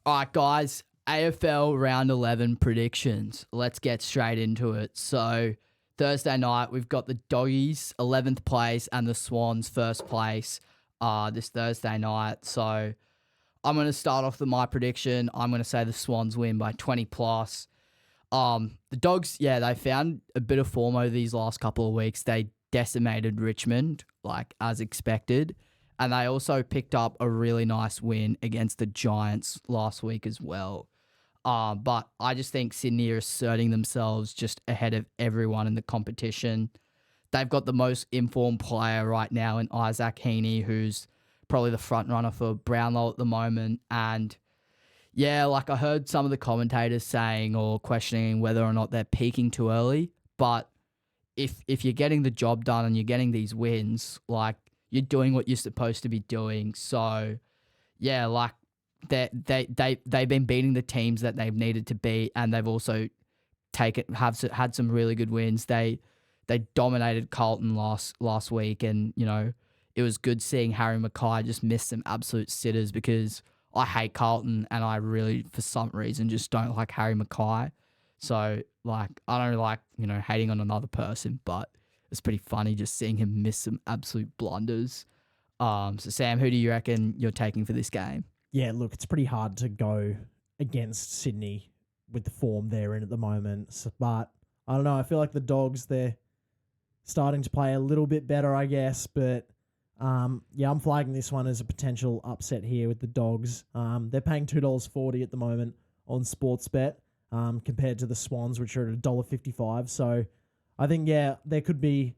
All right, guys, AFL round 11 predictions. Let's get straight into it. So, Thursday night, we've got the Doggies 11th place and the Swans 1st place this Thursday night. So, I'm going to start off with my prediction. I'm going to say the Swans win by 20 plus. The Dogs, they found a bit of form over these last couple of weeks. They decimated Richmond, like as expected. And they also picked up a really nice win against the Giants last week as well. But I just think Sydney are asserting themselves just ahead of everyone in the competition. They've got the most informed player right now in Isaac Heaney, who's probably the front runner for Brownlow at the moment. And I heard some of the commentators saying or questioning whether or not they're peaking too early. But if you're getting the job done and you're getting these wins, like, you're doing what you're supposed to be doing. So, they've been beating the teams that they've needed to beat, and they've also had some really good wins. They dominated Carlton last week, and it was good seeing Harry Mackay just miss some absolute sitters, because I hate Carlton and I really, for some reason, just don't like Harry Mackay. So, I don't like hating on another person, but it's pretty funny just seeing him miss some absolute blunders. So, Sam, who do you reckon you're taking for this game? Yeah, look, it's pretty hard to go against Sydney with the form they're in at the moment. But I don't know. I feel like the Dogs, they're starting to play a little bit better, I guess. But, I'm flagging this one as a potential upset here with the Dogs. They're paying $2.40 at the moment on Sportsbet compared to the Swans, which are at $1.55. So, I think, there could be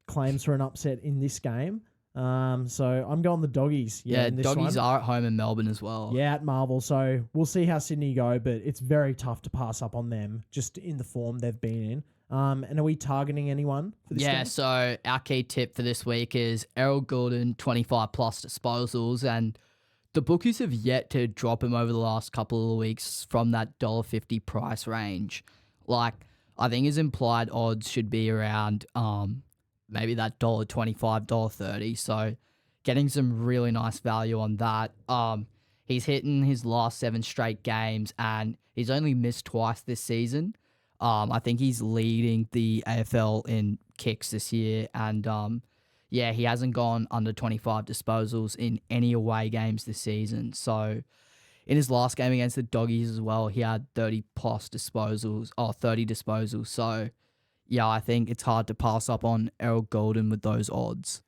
claims for an upset in this game. So I'm going the Doggies. Yeah, Doggies are at home in Melbourne as well. Yeah, at Marvel. So we'll see how Sydney go, but it's very tough to pass up on them just in the form they've been in. And are we targeting anyone for this game? So our key tip for this week is Errol Goulden, 25 plus disposals, and the bookies have yet to drop him over the last couple of weeks from that $1.50 price range. Like, I think his implied odds should be around maybe that $1.25, $1.30. So getting some really nice value on that. He's hitting his last 7 straight games, and he's only missed twice this season. I think he's leading the AFL in kicks this year, and he hasn't gone under 25 disposals in any away games this season. So in his last game against the Doggies as well, he had 30 disposals. So, I think it's hard to pass up on Errol Goulden with those odds.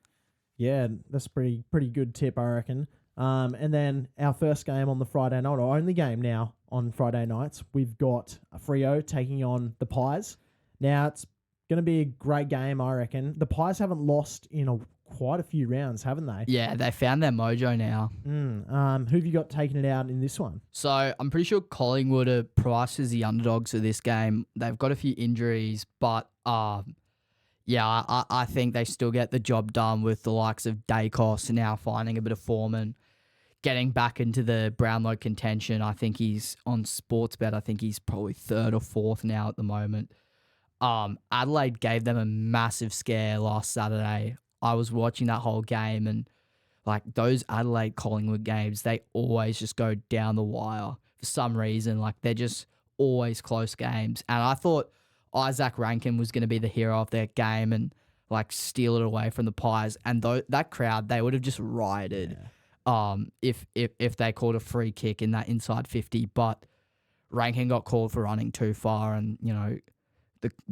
Yeah, that's pretty good tip, I reckon. And then our first game on the Friday night, or only game now on Friday nights, we've got Freo taking on the Pies. Now, it's going to be a great game, I reckon. The Pies haven't lost in quite a few rounds, haven't they? Yeah, they found their mojo now. Who have you got taking it out in this one? So I'm pretty sure Collingwood are priced as the underdogs for this game. They've got a few injuries, but I think they still get the job done with the likes of Dacos now finding a bit of form and getting back into the Brownlow contention. I think he's on Sportsbet. I think he's probably 3rd or 4th now at the moment. Adelaide gave them a massive scare last Saturday. I was watching that whole game, and like those Adelaide Collingwood games, they always just go down the wire for some reason. Like, they're just always close games. And I thought Isaac Rankin was going to be the hero of their game and like steal it away from the Pies. And that crowd, they would have just rioted if they called a free kick in that inside 50. But Rankin got called for running too far, and it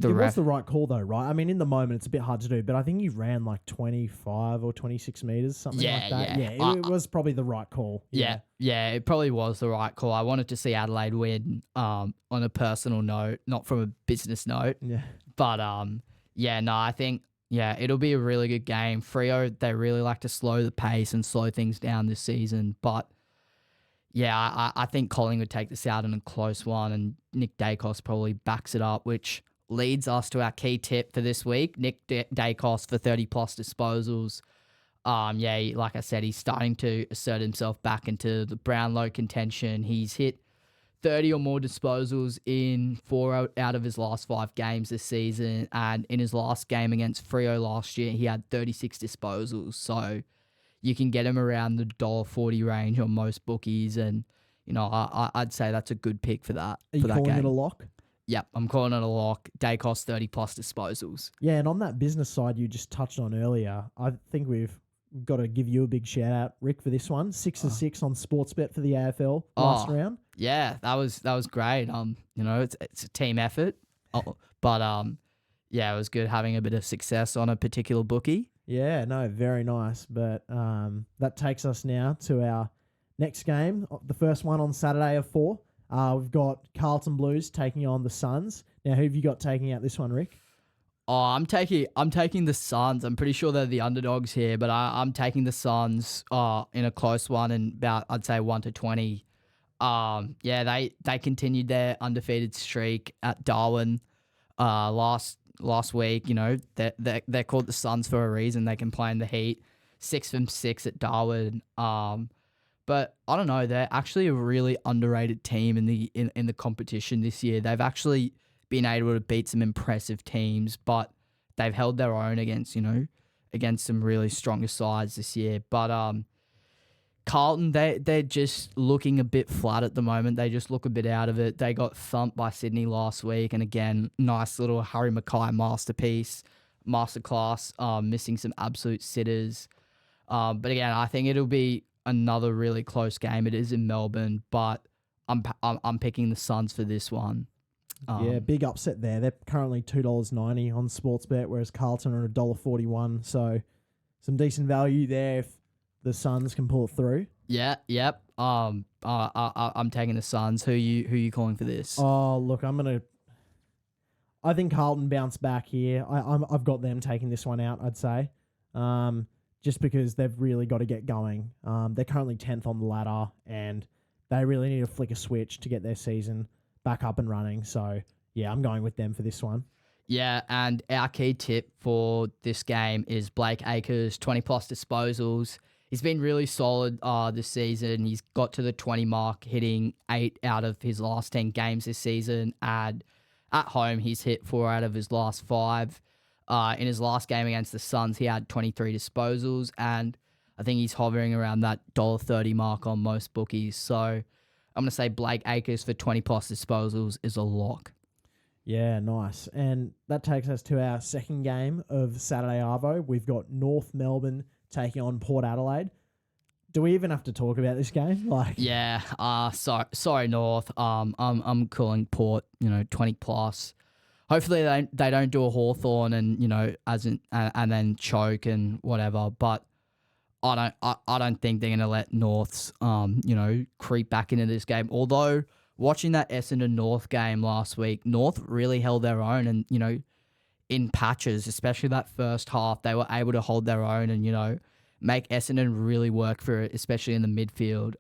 was the right call though, right? I mean, in the moment, it's a bit hard to do, but I think he ran like 25 or 26 meters, something like that. Yeah, it was probably the right call. Yeah, it probably was the right call. I wanted to see Adelaide win on a personal note, not from a business note. Yeah. But, I think, it'll be a really good game. Freo, they really like to slow the pace and slow things down this season, but I think Collingwood take this out in a close one, and Nick Dacos probably backs it up, which leads us to our key tip for this week. Nick Dacos for 30 plus disposals. Like I said, he's starting to assert himself back into the Brownlow contention. He's hit 30 or more disposals in 4 out of his last 5 games this season, and in his last game against Freo last year, he had 36 disposals. So you can get him around the $1.40 range on most bookies, and I'd say that's a good pick for that. Are you for that calling game. it a lock? Yep, I'm calling it a lock. Day cost 30 plus disposals. Yeah, and on that business side you just touched on earlier, I think we've got to give you a big shout out, Rick, for this one. 6-6 on Sportsbet for the AFL last round. Yeah, that was great. It's a team effort. But yeah, it was good having a bit of success on a particular bookie. Yeah, no, very nice. But that takes us now to our next game, the first one on Saturday of 4. We've got Carlton Blues taking on the Suns. Now, who have you got taking out this one, Rick? Oh, I'm taking the Suns. I'm pretty sure they're the underdogs here, but I'm taking the Suns in a close one and about, I'd say, 1-20. Yeah, they continued their undefeated streak at Darwin last week. They're called the Suns for a reason. They can play in the heat. 6 from 6 at Darwin. But I don't know. They're actually a really underrated team in the competition this year. They've actually been able to beat some impressive teams, but they've held their own against some really stronger sides this year. But Carlton, they're just looking a bit flat at the moment. They just look a bit out of it. They got thumped by Sydney last week, and again, nice little Harry Mackay masterclass, missing some absolute sitters. But again, I think it'll be another really close game. It is in Melbourne, but I'm picking the Suns for this one. Yeah, big upset there. They're currently $2.90 on Sportsbet, whereas Carlton are $1.41. So some decent value there if the Suns can pull it through. Yeah, yep. I'm taking the Suns. Who you calling for this? Oh, look, I think Carlton bounce back here. I've got them taking this one out, I'd say. Just because they've really got to get going. They're currently 10th on the ladder, and they really need to flick a switch to get their season back up and running. So, yeah, I'm going with them for this one. Yeah, and our key tip for this game is Blake Acres, 20-plus disposals. He's been really solid this season. He's got to the 20 mark, hitting 8 out of his last 10 games this season. And at home, he's hit 4 out of his last 5. In his last game against the Suns, he had 23 disposals, and I think he's hovering around that $1.30 mark on most bookies. So I'm going to say Blake Acres for 20-plus disposals is a lock. Yeah, nice. And that takes us to our second game of Saturday Arvo. We've got North Melbourne taking on Port Adelaide. Do we even have to talk about this game? Yeah. Sorry, North. I'm calling Port. 20-plus. Hopefully they don't do a Hawthorn and then choke and whatever. But I don't think they're gonna let Norths creep back into this game. Although watching that Essendon North game last week, North really held their own, and in patches, especially that first half, they were able to hold their own and make Essendon really work for it, especially in the midfield.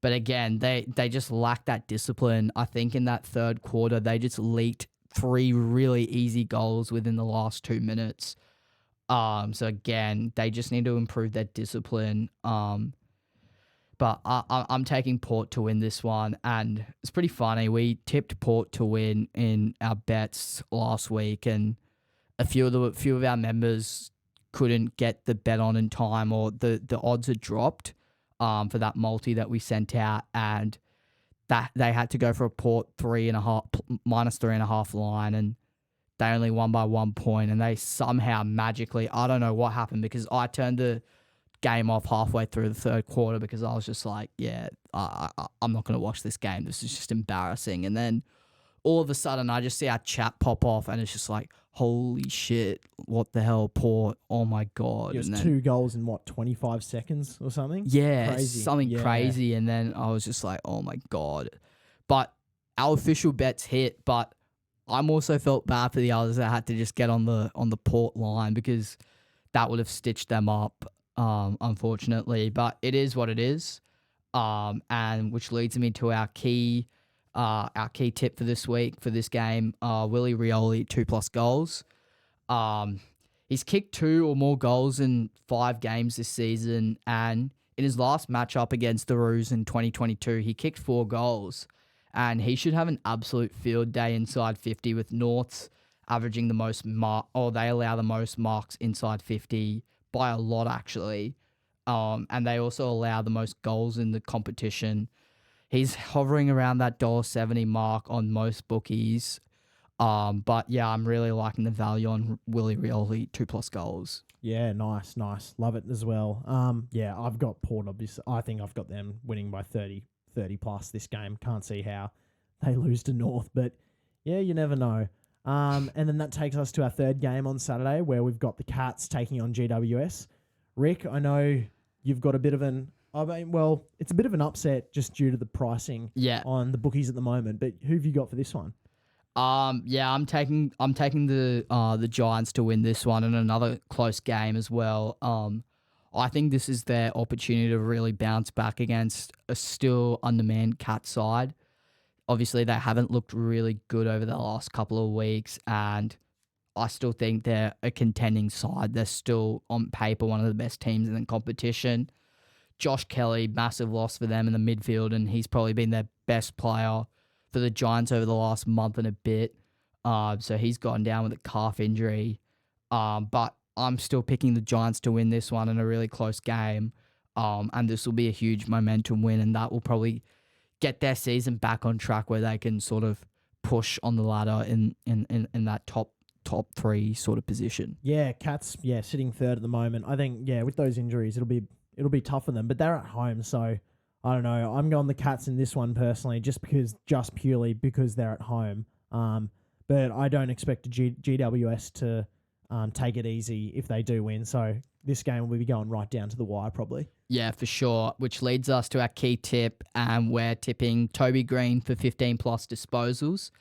But again, they just lack that discipline. I think in that third quarter, they just leaked 3 really easy goals within the last 2 minutes. So again, they just need to improve their discipline. But I'm taking Port to win this one, and it's pretty funny. We tipped Port to win in our bets last week, and a few of our members couldn't get the bet on in time, or the odds had dropped. For that multi that we sent out, and that they had to go for a Port -3.5 line, and they only won by 1 point, and they somehow magically, I don't know what happened, because I turned the game off halfway through the third quarter because I was just like, yeah, I'm not going to watch this game. This is just embarrassing. And then all of a sudden I just see our chat pop off, and it's just like, holy shit, what the hell, Port? Oh my God. It was 2 goals in 25 seconds or something? Yeah, crazy. something crazy. And then I was just like, oh my God. But our official bets hit, but I'm also felt bad for the others that had to just get on the Port line, because that would have stitched them up, unfortunately. But it is what it is. And which leads me to our key tip for this week, for this game, Willie Rioli, 2+ goals. He's kicked 2 or more goals in 5 games this season, and in his last matchup against the Roos in 2022, he kicked 4 goals, and he should have an absolute field day inside 50, with Norths averaging the most they allow the most marks inside 50 by a lot, actually. And they also allow the most goals in the competition. He's hovering around that $1.70 mark on most bookies. But yeah, I'm really liking the value on Willie Rioli, 2+ goals. Yeah, nice. Love it as well. Yeah, I've got Port, obviously. I think I've got them winning by 30 plus this game. Can't see how they lose to North, but yeah, you never know. And then that takes us to our third game on Saturday, where we've got the Cats taking on GWS. Rick, I know you've got a bit of it's a bit of an upset just due to the pricing on the bookies at the moment, but who have you got for this one? Yeah, I'm taking the Giants to win this one, and another close game as well. I think this is their opportunity to really bounce back against a still undermanned Cat side. Obviously, they haven't looked really good over the last couple of weeks, and I still think they're a contending side. They're still, on paper, one of the best teams in the competition. Josh Kelly, massive loss for them in the midfield, and he's probably been their best player for the Giants over the last month and a bit. So he's gone down with a calf injury. But I'm still picking the Giants to win this one in a really close game. And this will be a huge momentum win, and that will probably get their season back on track where they can sort of push on the ladder in that top three sort of position. Yeah, Cats, sitting third at the moment. I think, with those injuries, it'll be tough for them, but they're at home, so I don't know. I'm going the Cats in this one personally, just purely because they're at home. But I don't expect GWS to take it easy if they do win. So this game will be going right down to the wire probably. Yeah, for sure. Which leads us to our key tip, and we're tipping Toby Green for 15+ disposals.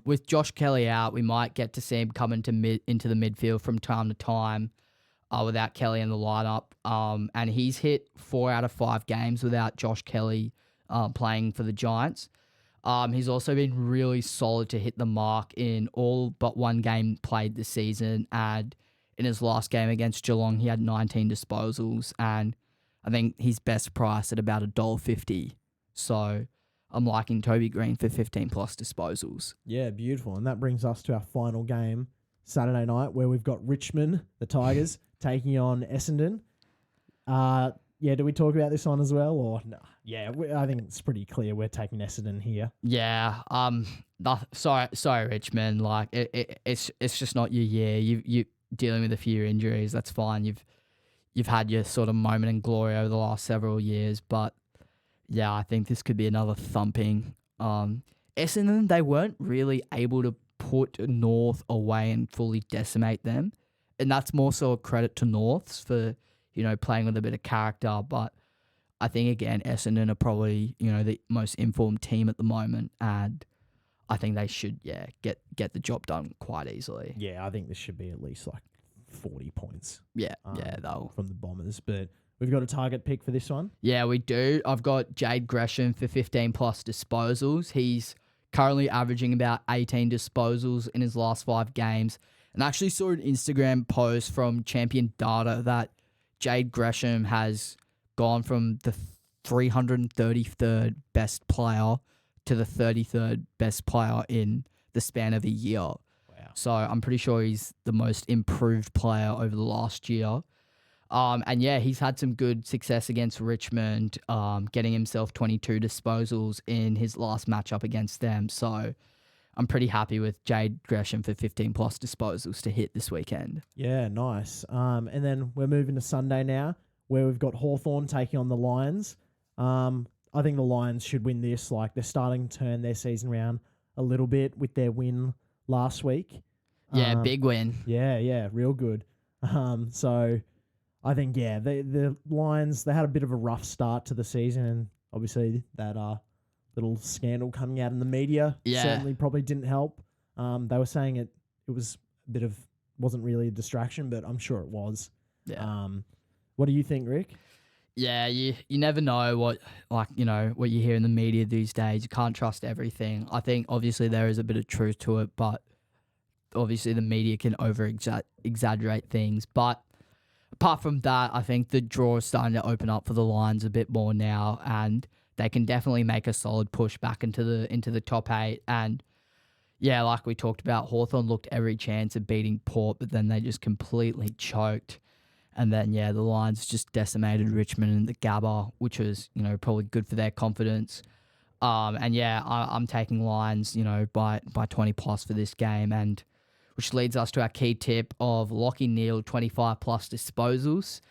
With Josh Kelly out, we might get to see him come into the midfield from time to time. Without Kelly in the lineup. And he's hit 4 out of 5 games without Josh Kelly playing for the Giants. He's also been really solid to hit the mark in all but one game played this season. And in his last game against Geelong, he had 19 disposals. And I think he's best priced at about $1.50. So I'm liking Toby Green for 15+ disposals. Yeah, beautiful. And that brings us to our final game Saturday night, where we've got Richmond, the Tigers, taking on Essendon. Do we talk about this one as well, or no? Yeah, I think it's pretty clear we're taking Essendon here. Yeah. Sorry, Richmond. Like it's just not your year. You dealing with a few injuries. That's fine. You've had your sort of moment in glory over the last several years, but yeah, I think this could be another thumping. Essendon, they weren't really able to put North away and fully decimate them. And that's more so a credit to Norths for, playing with a bit of character. But I think, again, Essendon are probably, the most informed team at the moment. And I think they should, get the job done quite easily. Yeah, I think this should be at least like 40 points. Yeah, though. From the Bombers. But we've got a target pick for this one. Yeah, we do. I've got Jade Gresham for 15+ disposals. He's currently averaging about 18 disposals in his last 5 games. And I actually saw an Instagram post from Champion Data that Jade Gresham has gone from the 333rd best player to the 33rd best player in the span of a year. Wow. So I'm pretty sure he's the most improved player over the last year. And yeah, he's had some good success against Richmond, getting himself 22 disposals in his last matchup against them. So I'm pretty happy with Jade Gresham for 15+ disposals to hit this weekend. Yeah, nice. And then we're moving to Sunday now, where we've got Hawthorn taking on the Lions. I think the Lions should win this. Like, they're starting to turn their season around a little bit with their win last week. Yeah, big win. Yeah, real good. So I think, the Lions, they had a bit of a rough start to the season, and obviously that little scandal coming out in the media certainly probably didn't help. They were saying it was wasn't really a distraction, but I'm sure it was. Yeah. What do you think, Rick? Yeah, you never know what you hear in the media these days. You can't trust everything. I think obviously there is a bit of truth to it, but obviously the media can exaggerate things. But apart from that, I think the draw is starting to open up for the Lions a bit more now, and they can definitely make a solid push back into the top 8. And yeah, like we talked about, Hawthorn looked every chance of beating Port, but then they just completely choked. And then, yeah, the Lions just decimated Richmond and the Gabba, which was, probably good for their confidence. And yeah, I'm taking Lions, by 20 plus for this game, and which leads us to our key tip of Lockie Neal 25 plus disposals.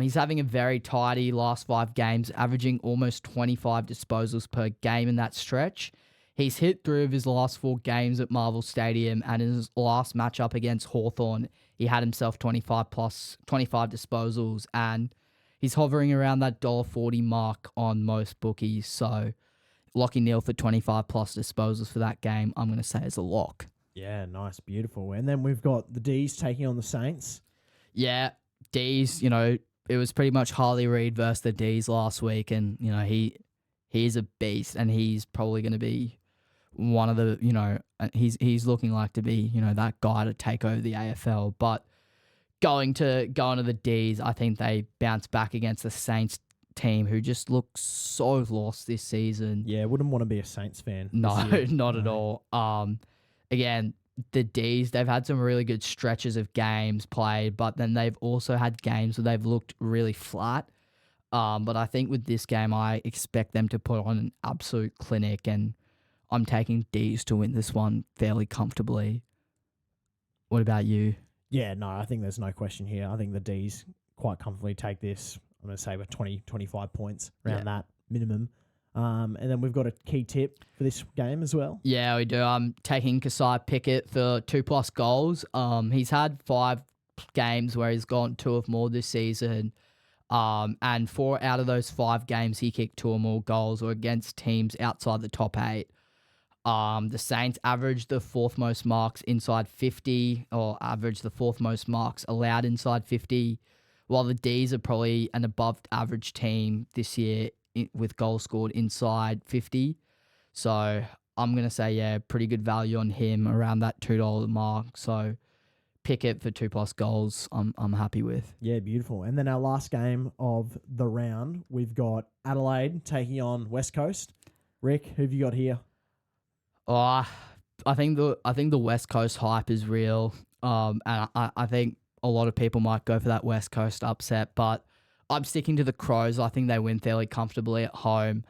He's having a very tidy last 5 games, averaging almost 25 disposals per game in that stretch. He's hit 3 of his last 4 games at Marvel Stadium, and in his last matchup against Hawthorn, he had himself 25 disposals, and he's hovering around that $1.40 mark on most bookies. So Lockie Neal for 25 plus disposals for that game, I'm going to say is a lock. Yeah, nice, beautiful. And then we've got the D's taking on the Saints. Yeah, D's, it was pretty much Harley Reid versus the D's last week, and, he's a beast, and he's probably going to be one of the, he's looking like to be, that guy to take over the AFL. But going to the D's, I think they bounce back against the Saints team, who just looks so lost this season. Yeah, wouldn't want to be a Saints fan. No, not at all. Again, the D's, they've had some really good stretches of games played, but then they've also had games where they've looked really flat. But I think with this game, I expect them to put on an absolute clinic, and I'm taking D's to win this one fairly comfortably. What about you? Yeah, no, I think there's no question here. I think the D's quite comfortably take this. I'm going to say about 20, 25 points around that minimum. And then we've got a key tip for this game as well. Yeah, we do. I'm taking Kasai Pickett for 2+ goals. He's had 5 games where he's gone 2 or more this season. And 4 out of those 5 games he kicked 2 or more goals or against teams outside the top 8. The Saints averaged the 4th most marks inside 50, or averaged the 4th most marks allowed inside 50, while the D's are probably an above average team this year with goals scored inside 50. So I'm going to say, yeah, pretty good value on him around that $2 mark. So Pickett for 2+ goals, I'm happy with. Yeah, beautiful. And then our last game of the round, we've got Adelaide taking on West Coast. Rick, who have you got here? I think the West Coast hype is real. And I think a lot of people might go for that West Coast upset, but I'm sticking to the Crows. I think they win fairly comfortably at home.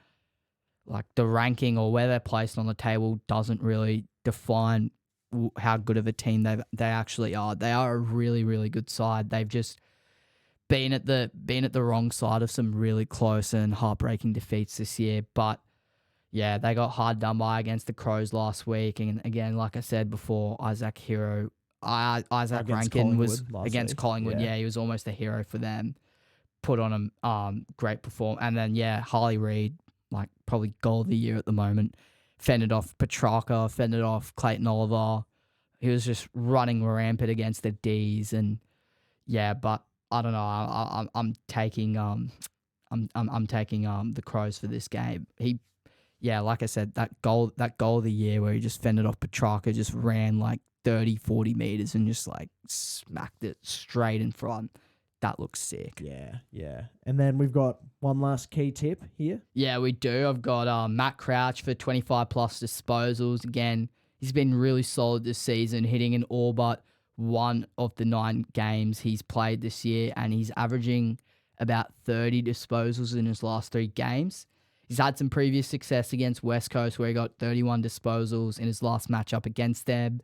Like, the ranking or where they're placed on the table doesn't really define how good of a team they actually are. They are a really, really good side. They've just been at the wrong side of some really close and heartbreaking defeats this year. But yeah, they got hard done by against the Crows last week. And again, like I said before, Isaac Rankin was against Collingwood. Yeah, he was almost a hero for them. Put on a great performance. And then, yeah, Harley Reid, like, probably goal of the year at the moment. Fended off Petrarca, fended off Clayton Oliver. He was just running rampant against the D's. And yeah, but I don't know. I'm taking the Crows for this game. Like I said, that goal of the year where he just fended off Petrarca, just ran like 30, 40 meters and just like smacked it straight in front. That looks sick. Yeah. And then we've got one last key tip here. Yeah, we do. I've got Matt Crouch for 25 plus disposals. Again, he's been really solid this season, hitting in all but one of the 9 games he's played this year, and he's averaging about 30 disposals in his last 3 games. He's had some previous success against West Coast where he got 31 disposals in his last matchup against them,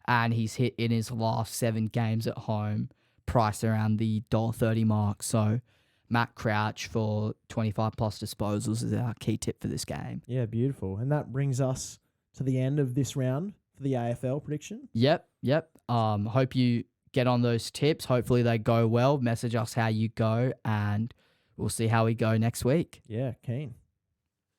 and he's hit in his last 7 games at home, priced around the $1.30 mark. So Matt Crouch for 25 plus disposals is our key tip for this game. Yeah, beautiful. And that brings us to the end of this round for the AFL prediction. Yep. Hope you get on those tips. Hopefully they go well. Message us how you go, and we'll see how we go next week. Yeah, keen.